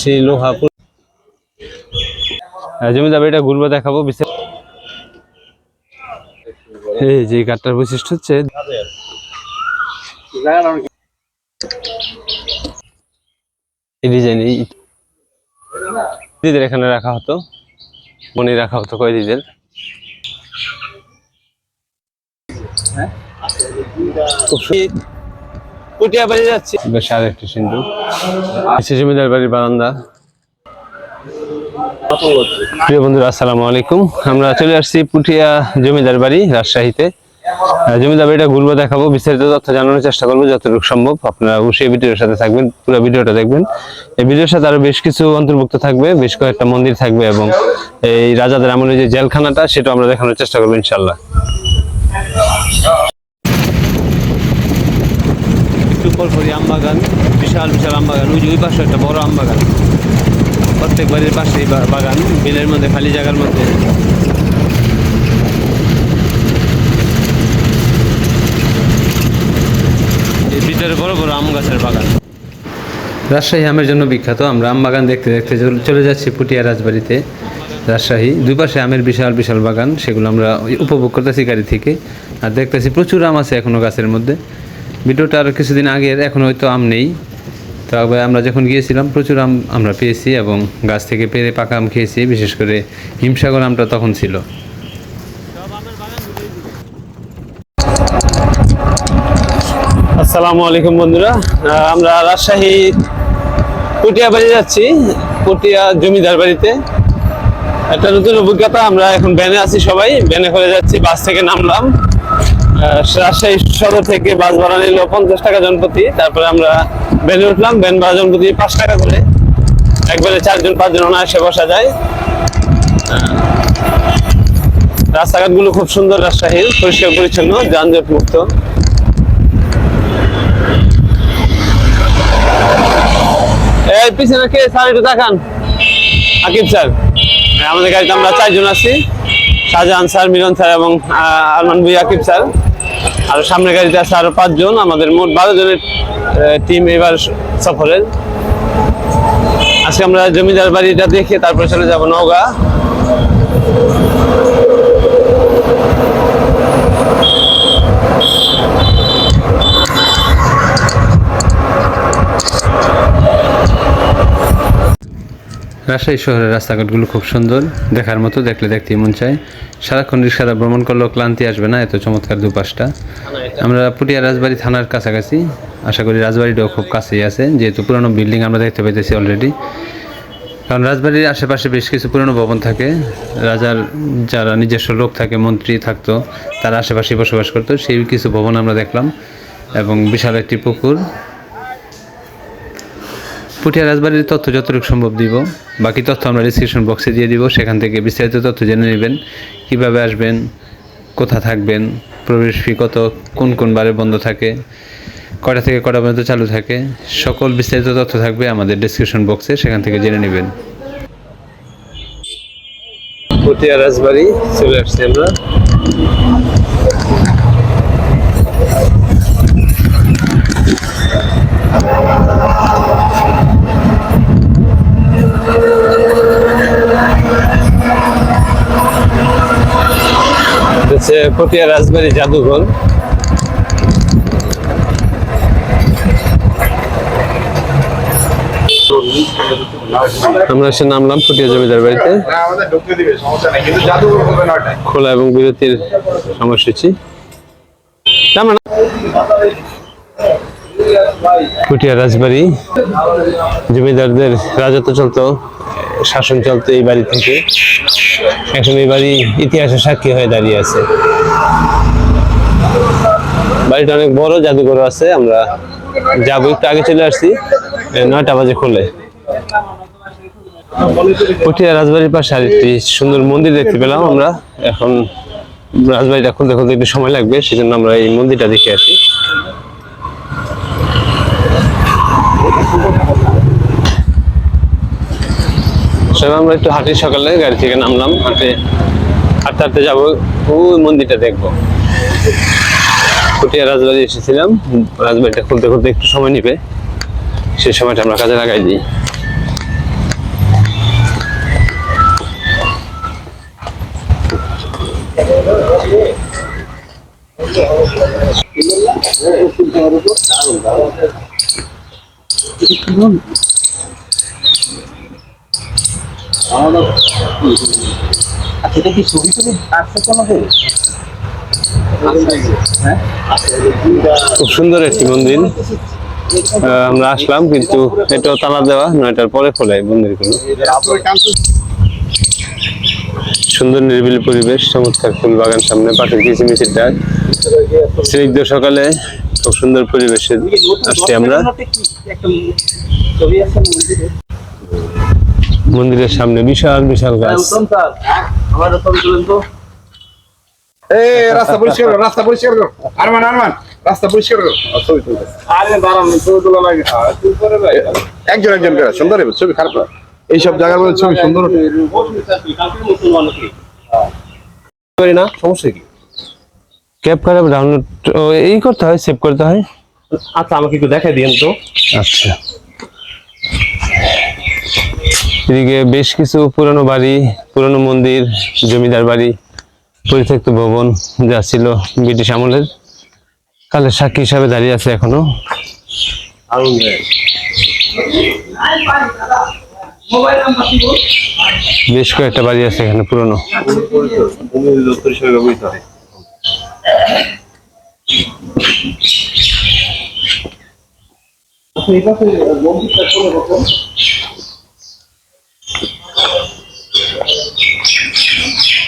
সেই লোহা জমিদার বাড়িটা ঘুরবো, দেখাবো। এই যে কাঠটার বৈশিষ্ট্য হচ্ছে দিদিদের এখানে রাখা হতো, মনে রাখা হতো কয়েদিদের। পুটিয়া বাড়ি যাচ্ছি, বেশ আরেকটি সিন্ধু। জমিদার বাড়ির বারান্দা। প্রিয় বন্ধুরা, আসসালামু আলাইকুম। আমরা চলে আসছি পুটিয়া জমিদার বাড়ি, রাজশাহীতে। জমিদার বাড়িটা ঘুরবো, দেখাবো, বিস্তারিত তথ্য জানানোর চেষ্টা করবো যতটুকু সম্ভব। আপনারা অবশ্যই ভিডিওর সাথে থাকবেন, পুরো ভিডিওটা দেখবেন। এই ভিডিওর সাথে আরো বেশ কিছু অন্তর্ভুক্ত থাকবে, বেশ কয়েকটা মন্দির থাকবে এবং এই রাজাদের আমলের যে জেলখানাটা, সেটা আমরা দেখানোর চেষ্টা করবো ইনশাল্লাহ। একটু পরপরই আম বাগান, বিশাল বিশাল আম বাগান। ওই পাশে একটা বড় আম বাগান, প্রত্যেক বাড়ির পাশেই বাগান, বিলের মধ্যে, খালি জায়গার মধ্যে। এই ভিতরে বড় বড় আম গাছের বাগান। রাজশাহী আমের জন্য বিখ্যাত। আমরা আম বাগান দেখতে দেখতে চলে যাচ্ছি পুটিয়া রাজবাড়িতে, রাজশাহী। দুই পাশে আমের বিশাল বিশাল বাগান, সেগুলো আমরা উপভোগ করতেছি গাড়ি থেকে। আর দেখতেছি প্রচুর আম আছে এখনো গাছের মধ্যে। ভিডিওটা আর কিছুদিন আগের, এখন হয়তো আম নেই, তবে আমরা যখন গিয়েছিলাম প্রচুর আম আমরা পেয়েছি এবং গাছ থেকে পেরে পাকা আম খেয়েছি। বিশেষ করে হিমসাগর আমটা তখন ছিল। আসসালামু আলাইকুম বন্ধুরা, আমরা রাজশাহী পুটিয়া বাড়ি যাচ্ছি, পুটিয়া জমিদার বাড়িতে। একটা নতুন অভিজ্ঞতা। আমরা এখন ভ্যানে আছি, সবাই ভ্যানে করে যাচ্ছি। বাস থেকে নামলাম, রাজশাহী সদর থেকে বাস ভাড়া নিল 50 টাকা জনপ্রতি। তারপরে আমরা ভ্যানে উঠলাম, ভ্যান ভাড়া জনপ্রতি 5 টাকা করে। একবারে 4জন 5জন অনায়াসে বসা যায়। রাস্তাঘাটগুলো খুব সুন্দর, রাজশাহীর পরিষ্কার পরিচ্ছন্ন, যানজট মুক্ত। এই পিছনে কে স্যার, একটু দেখান। আকিব স্যার। আমাদের গাড়িতে আমরা 4 জন আছি, শাহজাহান স্যার, মিলন স্যার এবং আরমান ভুঁইয়া, আকিব স্যার। আর সামনের গাড়িতে আছে আরো 5 জন। আমাদের মোট 12 জনের টিম এবার সফরের। আজকে আমরা জমিদার বাড়িটা দেখে তারপরে চলে যাব নওগাঁ। রাজশাহী শহরের রাস্তাঘাটগুলো খুব সুন্দর, দেখার মতো, দেখলে দেখতেই মন চায়। সারাক্ষণ রিক্সাটা ভ্রমণ করলেও ক্লান্তি আসবে না, এত চমৎকার দুপাশটা। আমরা পুটিয়া রাজবাড়ি থানার কাছাকাছি, আশা করি রাজবাড়িটাও খুব কাছেই আছে, যেহেতু পুরনো বিল্ডিং আমরা দেখতে পাইতেছি অলরেডি। কারণ রাজবাড়ির আশেপাশে বেশ কিছু পুরনো ভবন থাকে। রাজার যারা নিজস্ব লোক থাকে, মন্ত্রী থাকতো, তারা আশেপাশে বসবাস করতো, সেই কিছু ভবন আমরা দেখলাম এবং বিশাল একটি পুকুর। পুটিয়া রাজবাড়ির তথ্য যতটুকু সম্ভব দিব, বাকি তথ্য আমরা ডিসক্রিপশন বক্সে দিয়ে দিব। সেখান থেকে বিস্তারিত তথ্য জেনে নেবেন, কিভাবে আসবেন, কোথা থাকবেন, প্রবেশ ফি কত, কোন কোন বারে বন্ধ থাকে, কটা থেকে কটা পর্যন্ত চালু থাকে, সকল বিস্তারিত তথ্য থাকবে আমাদের ডিসক্রিপশন বক্সে, সেখান থেকে জেনে নেবেন। পুটিয়া রাজবাড়ি চলে আসছি আমরা। পুটিয়া রাজবাড়ি জাদুঘর। আমরা এসে নামলাম পুটিয়া জমিদার বাড়িতে। খোলা এবং বিরতির সময়সূচি। পুটিয়া রাজবাড়ি, জমিদারদের রাজত্ব চলতো, শাসন চলতো এই বাড়ি থেকে। এখন এই বাড়ি ইতিহাসের সাক্ষী হয়ে দাঁড়িয়ে আছে। বাড়িটা অনেক বড়, জাদুঘর আছে। আমরা যাবো, একটু আগে চলে আসছি, 9টা বাজে খোলে। পুটিয়া রাজবাড়ির পাশে আরেকটি সুন্দর মন্দির দেখতে পেলাম আমরা। এখন রাজবাড়িটা খুলতে খুলতে একটু সময় লাগবে, সেজন্য আমরা এই মন্দিরটা দেখে আসি। আমরা একটু হাঁটি, সকালে গাড়ি থেকে নামলাম, হাঁটতে হাঁটতে যাবো, ওই মন্দিরটা দেখবো। পুটিয়া রাজবাড়ি এসেছিলাম, রাজবাড়িটা খুলতে খুলতে একটু সময় নিবে, সেই সময়টা আমরা কাজে লাগাই দিই। খুব সুন্দর একটি মন্দির। আমরা আসলাম কিন্তু এটাও তালা দেওয়া, 9টার পরে খোলে মন্দিরগুলো। সুন্দর নিরিবিলি পরিবেশ, চমৎকার ফুল বাগান সামনে, পাশে কিচিমিচির ডাক। স্নিগ্ধ সকালে খুব সুন্দর পরিবেশে আসছি আমরা। মন্দিরের সামনে বিশাল বিশাল গাছ। রাস্তা পরিষ্কার করো, রাস্তা পরিষ্কার করো। আরমান আরমান রাস্তা পরিষ্কার করো। ছবি তুলতেছে। আরে দাঁড়ান, ছবি তোলা লাগে। একজন একজন করে সুন্দর হবে ছবি, খারাপ না। এইসব জায়গাগুলো ছবি সুন্দর ওঠে। করি না, সমস্যা কি? ক্যাব করে ডাউনলোড এই করতে হয়, সেভ করতে হয়। আচ্ছা, আমাকে একটু দেখাই দিন তো। আচ্ছা, এদিকে বেশ কিছু পুরনো বাড়ি, পুরনো মন্দির, জমিদার বাড়ি, পরিত্যক্ত ভবন যা ছিল ব্রিটিশ আমলের, কালের সাক্ষী হিসাবে দাঁড়িয়ে আছে এখনো। বেশ কয়েকটা বাড়ি আছে এখানে পুরনো।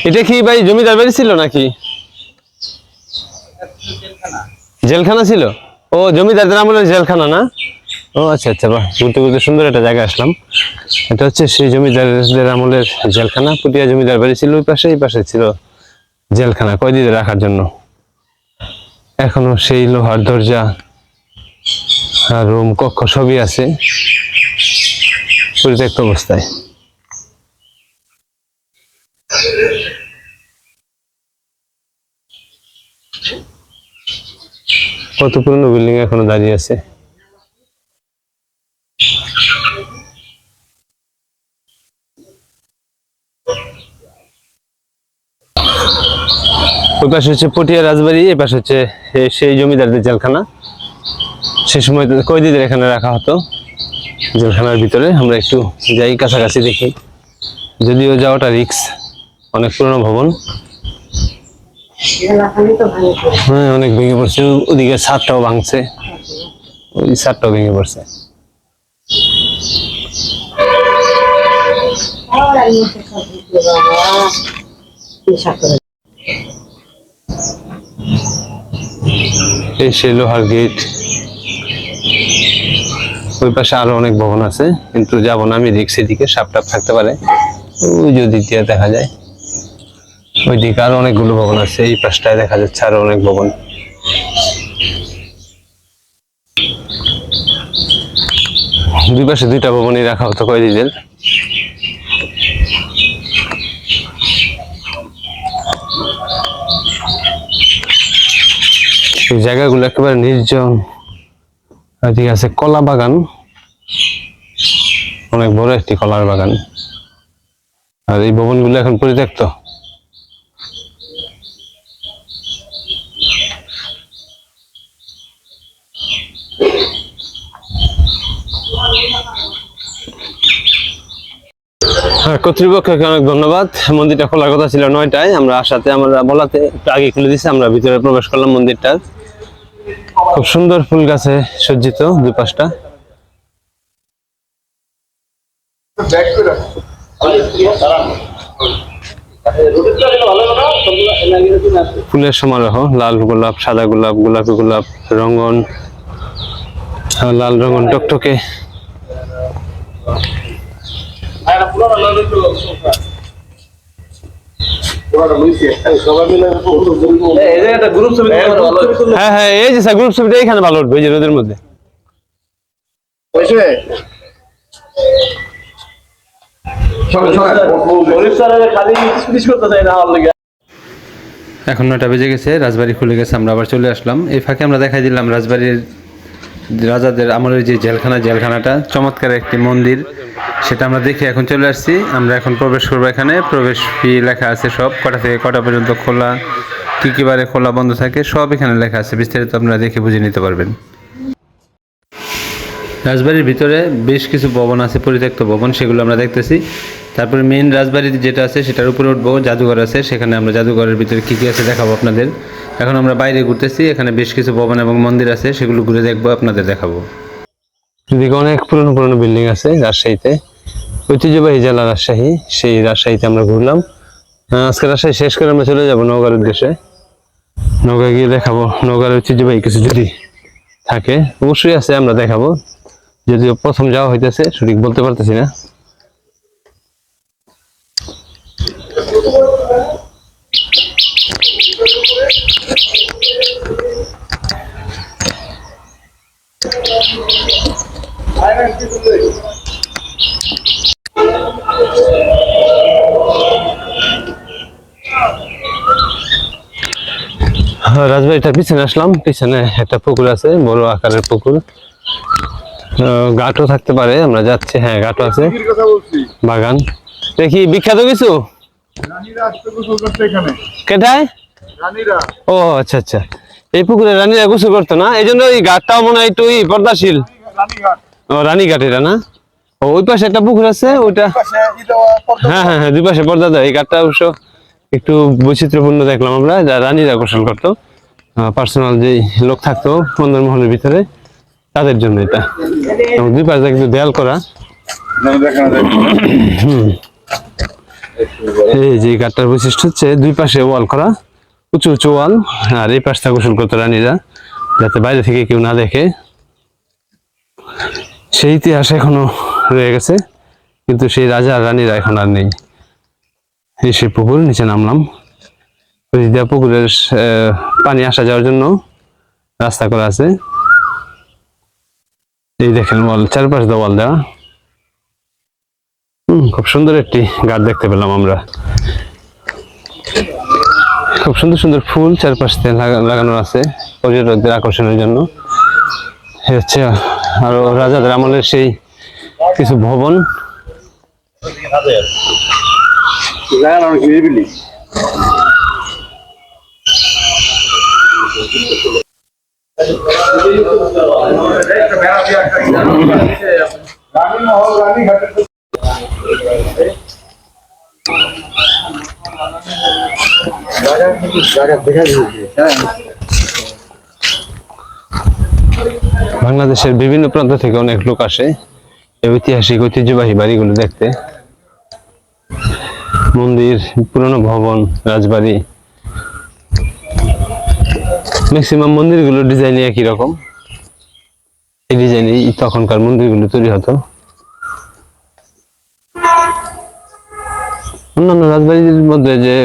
এটা কি ভাই জমিদার বাড়ি ছিল নাকি জেলখানা ছিল? ও, জমিদারদের আমলের জেলখানা না? ও আচ্ছা আচ্ছা, বাহ, ঘুরতে ঘুরতে সুন্দর একটা জায়গা আসলাম। এটা হচ্ছে সেই জমিদারদের আমলের জেলখানা। পুটিয়া জমিদার বাড়ি ছিল ওই পাশে, এই পাশে ছিল জেলখানা কয়েদিদের রাখার জন্য। এখনো সেই লোহার দরজা আর রুম কক্ষ সবই আছে পরিত্যক্ত অবস্থায়। কত পুরনো বিল্ডিং এখনো দাঁড়িয়ে আছে। ওই পাশে হচ্ছে পটিয়া রাজবাড়ি, এই পাশে হচ্ছে সেই জমিদারদের জেলখানা। সে সময় কয়েদিদের এখানে রাখা হতো জেলখানার ভিতরে। আমরা একটু যাই, কাছাকাছি দেখি, যদিও যাওয়াটা রিস্ক, অনেক পুরনো ভবন। হ্যাঁ, অনেক ভেঙে পড়ছে। ওদিকে ছাদটাও ভাঙছে, ওই ছাদটাও ভেঙে পড়ছে। এই সেই লোহার গেট। ওই পাশে আরো অনেক ভবন আছে, কিন্তু যাবো না আমি, রিক্স। এদিকে সাপ টাপ থাকতে পারে, ওই যদি দেখা যায়। ওইদিকে আরো অনেকগুলো ভবন আছে, এই পাশটায় দেখা যাচ্ছে আরো অনেক ভবন। দুই পাশে দুইটা ভবনই রাখা হতো কয়েদিদের। এই জায়গাগুলো একেবারে নির্জন। এদিকে আছে কলা বাগান, অনেক বড় একটি কলার বাগান। আর এই ভবনগুলো এখন পরিত্যক্ত। কর্তৃপক্ষকে অনেক ধন্যবাদ। মন্দিরটা খোলার কথা ছিল 9টায়, আমরা আসাতে, আমরা বলাতে একটু আগে খুলে দিচ্ছি। আমরা ভিতরে প্রবেশ করলাম মন্দিরটা। খুব সুন্দর ফুল গাছে সজ্জিত দুই পাশটা। ফুলের সমারোহ, লাল গোলাপ, সাদা গোলাপ, গোলাপি গোলাপ, রঙন, লাল রঙন টকটকে। হ্যাঁ হ্যাঁ, এই যে স্যার গ্রুপ ছবিটা এখানে ভালো উঠবে, এই যে রোদের মধ্যে। এখন 9টা বেজে গেছে, রাজবাড়ি খুলে গেছে, আমরা আবার চলে আসলাম। এই ফাঁকে আমরা দেখাই দিলাম রাজবাড়ির রাজাদের আমলের যে জেলখানাটা, চমৎকার একটি মন্দির, সেটা আমরা দেখে এখন চলে আসছি। আমরা এখন প্রবেশ করবো। এখানে প্রবেশ ফি লেখা আছে, সব কটা থেকে কটা পর্যন্ত খোলা, কী কী বারে খোলা বন্ধ থাকে সব এখানে লেখা আছে। বিস্তারিত আপনারা দেখে বুঝে নিতে পারবেন। রাজবাড়ির ভিতরে বেশ কিছু ভবন আছে, পরিত্যক্ত ভবন, সেগুলো আমরা দেখতেছি। তারপরে মেইন রাজবাড়ি যেটা আছে সেটার উপরে উঠবো, জাদুঘর আছে, সেখানে আমরা জাদুঘরের ভিতরে কী কী আছে দেখাবো আপনাদের। এখন আমরা বাইরে ঘুরতেছি, এখানে বেশ কিছু ভবন এবং মন্দির আছে, সেগুলো ঘুরে দেখবো, আপনাদের দেখাবো। এদিকে অনেক পুরনো পুরনো বিল্ডিং আছে রাজশাহীতে, ঐতিহ্যবাহী জেলা রাজশাহী, সেই রাজশাহীতে আমরা ঘুরলাম। আজকে রাজশাহী শেষ করে আমরা চলে যাব নওগাঁর উদ্দেশ্যে। নওগাঁ গিয়ে দেখাবো নওগাঁর ঐতিহ্যবাহী কিছু যদি থাকে, অবশ্যই আছে, আমরা দেখাবো। যদিও প্রথম যাওয়া হইতেছে, সঠিক বলতে পারতেছি না। রাজবাড়িটার পিছনে আসলাম, পিছনে একটা পুকুর আছে, বড় আকারের পুকুর, ঘাটও থাকতে পারে, আমরা যাচ্ছি। হ্যাঁ, ঘাটও আছে, বাগান। দেখি বিখ্যাত কিছু কেটায়? ও আচ্ছা আচ্ছা, এই পুকুরে রানীরা গোসল করতো না, এই জন্য ওই ঘাটটাও মনে হয় একটু পর্দাশীল। ও রানীঘাট এটা না? ও ওই পাশে একটা পুকুর আছে, ওইটা। হ্যাঁ হ্যাঁ হ্যাঁ, দুই পাশে পর্দা দেয়। এই ঘাটটা অবশ্য একটু বৈচিত্র্যপূর্ণ দেখলাম আমরা, যা রানীরা গোসল করতো, পার্সোনাল যেই লোক থাকতো মন্দির ভিতরে, তাদের জন্য এটা। এবং দুই পাশে কিন্তু দেয়াল করা। এই যে ঘাটটার বৈশিষ্ট্য হচ্ছে দুই পাশে ওয়াল করা, উঁচু উঁচু ওয়াল, আর এই পাশটা গোসল করতো রানীরা, যাতে বাইরে থেকে কেউ না দেখে। সেই ইতিহাস এখনো রয়ে গেছে, কিন্তু সেই রাজা আর রানীরা এখন আর নেই। এই সে পুকুর, নিচে নামলাম। পুকুরের পানি আসা যাওয়ার জন্য রাস্তা করা আছে। এই দেখেন ওয়াল, চারপাশ দিয়ে ওয়াল দেওয়া। খুব সুন্দর একটি ঘাট দেখতে পেলাম আমরা। খুব সুন্দর সুন্দর ফুল চারপাশ দিয়ে লাগানো আছে পর্যটকদের আকর্ষণের জন্য। হচ্ছে আরো রাজাদের আমলের সেই কিছু ভবন। বাংলাদেশের বিভিন্ন প্রান্ত থেকে অনেক লোক আসে এই ঐতিহাসিক ঐতিহ্যবাহী বাড়িগুলো দেখতে। মন্দির, পুরনো ভবন, রাজবাড়ি, ম্যাক্সিমাম মন্দিরগুলোর ডিজাইন একই রকম। এই ডিজাইনে তখনকার মন্দিরগুলো তৈরি হতো। অন্যান্য রাজবাড়ির মধ্যে যে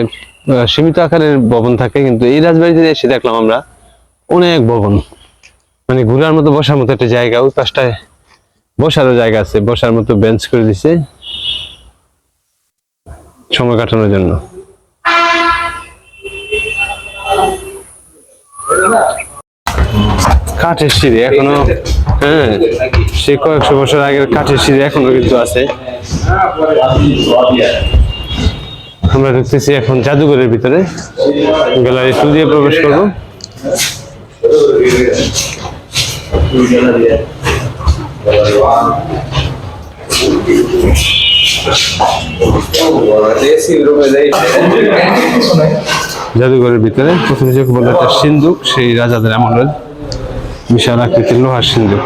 সীমিত আকারের ভবন থাকে, কিন্তু এই রাজবাড়িতে এসে দেখলাম আমরা অনেক ভবন, মানে ঘোরার মতো, বসার মতো একটা জায়গা। ওই পাশটায় বসারও জায়গা আছে, বসার মতো বেঞ্চ করে দিছে সময় কাটানোর জন্য। কাঠের সিঁড়ি এখনো, হ্যাঁ, সে কয়েকশো বছর আগের কাঠের সিঁড়ি এখনো কিন্তু আছে। আমরা ঢুকতেছি এখন জাদুঘরের ভিতরে, গ্যালারি টু দিয়ে প্রবেশ করবো। জাদুঘরের ভিতরে প্রথমে যে বললো একটা সিন্দুক, সেই রাজাদের আমলের বিশাল আকৃতির লোহার সিন্দুক।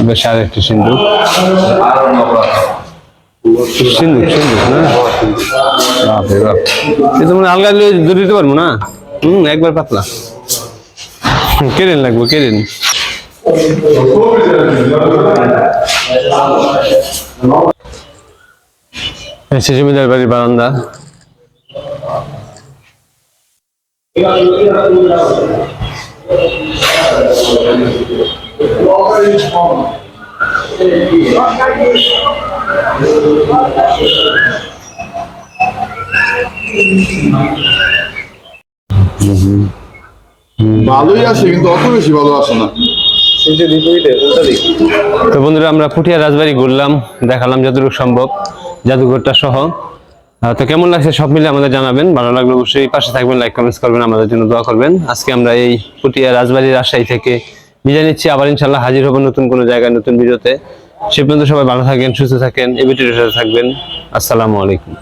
বেশ আর একটি সিন্দুক, সিন্দুক সিন্দুক না, এটা মানে আলগা ধরে দিতে পারবো না। একবার পাতলা কেরেন লাগবে, কেরেন। জমিদার বাড়ির বারান্দা। ভালোই আসে কিন্তু অত বেশি ভালো আসে না। তো বন্ধুরা আমরা পুঠিয়া রাজবাড়ি ঘুরলাম, দেখালাম যতটুকু সম্ভব জাদুঘরটা সহ। তো কেমন লাগছে সব মিলে আমাদের জানাবেন, ভালো লাগলে অবশ্যই পাশে থাকবেন, লাইক কমেন্টস করবেন, আমাদের জন্য দোয়া করবেন। আজকে আমরা এই পুঠিয়া রাজবাড়ি রাজশাহী থেকে বিদায় নিচ্ছি, আবার ইনশাল্লাহ হাজির হব নতুন কোনো জায়গায় নতুন ভিডিওতে। সে পর্যন্ত সবাই ভালো থাকেন, সুস্থ থাকেন, এই ভিডিওর সাথে থাকবেন। আসসালামু আলাইকুম।